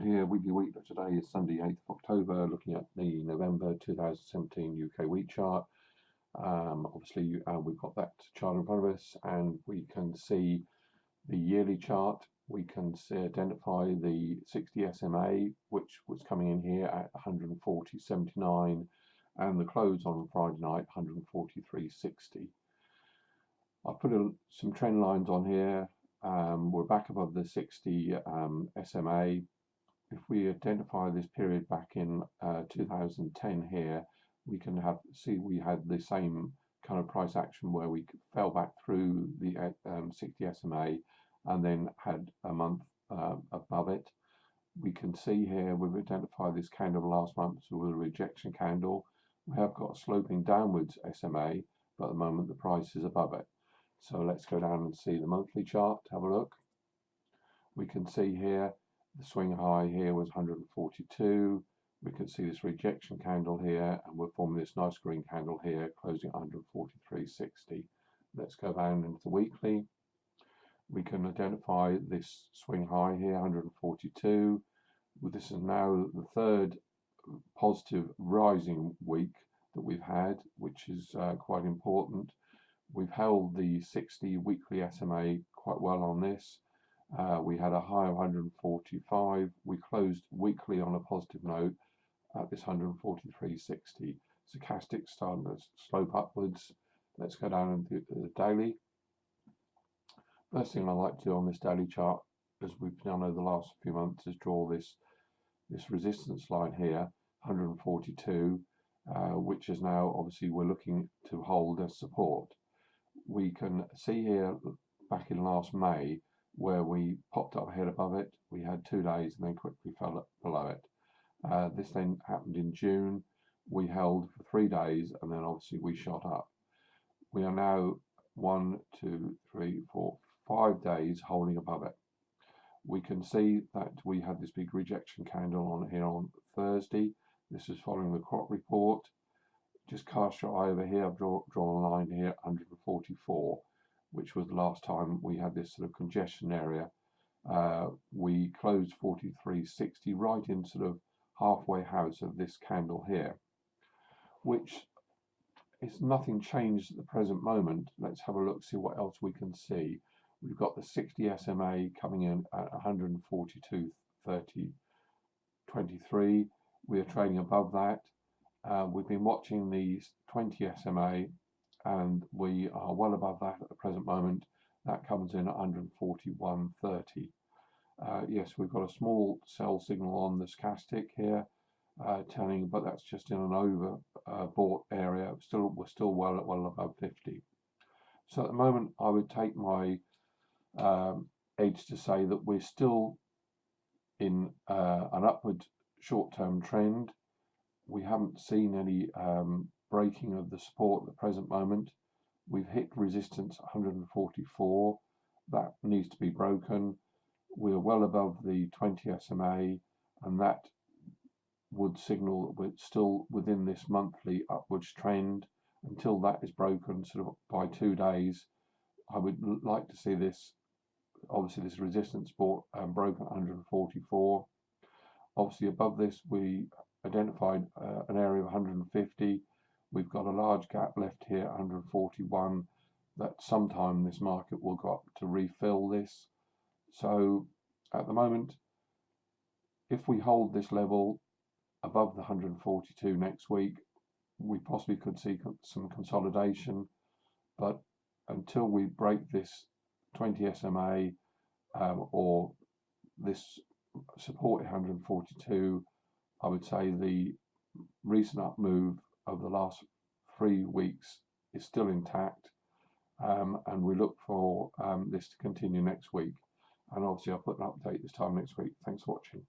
here, weekly wheat. Today is Sunday 8th of October, looking at the November 2017 UK wheat chart. Obviously, we've got that chart in front of us, and we can see the yearly chart. We can identify the 60 SMA, which was coming in here at 140.79, and the close on Friday night 143.60. I've put some trend lines on here. We're back above the 60 SMA. If we identify this period back in 2010 here, we can see we had the same kind of price action where we fell back through the 60 SMA and then had a month above it. We can see here we've identified this candle last month with a rejection candle. We have got a sloping downwards SMA, but at the moment the price is above it. So let's go down and see the monthly chart, have a look. We can see here the swing high here was 142. We can see this rejection candle here, and we're forming this nice green candle here, closing at 143.60. Let's go down into the weekly. We can identify this swing high here, 142. This is now the third positive rising week that we've had, which is quite important. We've held the 60 weekly SMA quite well on this. We had a high of 145. We closed weekly on a positive note at this 143.60. Stochastic starting to slope upwards. Let's go down and do the daily. First thing I like to do on this daily chart, as we've done over the last few months, is draw this resistance line here, 142, which is now obviously we're looking to hold as support. We can see here back in last May where we popped up ahead above it. We had 2 days and then quickly fell up below it. This then happened in June. We held for 3 days and then obviously we shot up. We are now 1, 2, 3, 4, 5 days holding above it. We can see that we had this big rejection candle on here on Thursday. This is following the crop report. Just cast your eye over here. I've drawn a line here, 144, which was the last time we had this sort of congestion area. We closed 43.60 right in sort of halfway house of this candle here, which is nothing changed at the present moment. Let's have a look, see what else we can see. We've got the 60 SMA coming in at 142.30.23. We are trading above that. We've been watching the 20 SMA and we are well above that at the present moment. That comes in at 141.30. Yes, we've got a small sell signal on the stochastic here, but that's just in an overbought area. We're still well above 50. So at the moment, I would take my edge to say that we're still in an upward short-term trend. We haven't seen any breaking of the support at the present moment. We've hit resistance 144. That needs to be broken. We're well above the 20 SMA, and that would signal that we're still within this monthly upwards trend. Until that is broken, sort of by 2 days, I would like to see this, obviously this resistance broken at 144. Obviously above this we identified an area of 150. We've got a large gap left here at 141 that sometime this market will go up to refill this. So at the moment, if we hold this level above the 142 next week, we possibly could see some consolidation, but until we break this 20 SMA or this support 142, I would say the recent up move of the last 3 weeks is still intact, and we look for this to continue next week. And obviously I'll put an update this time next week. Thanks for watching.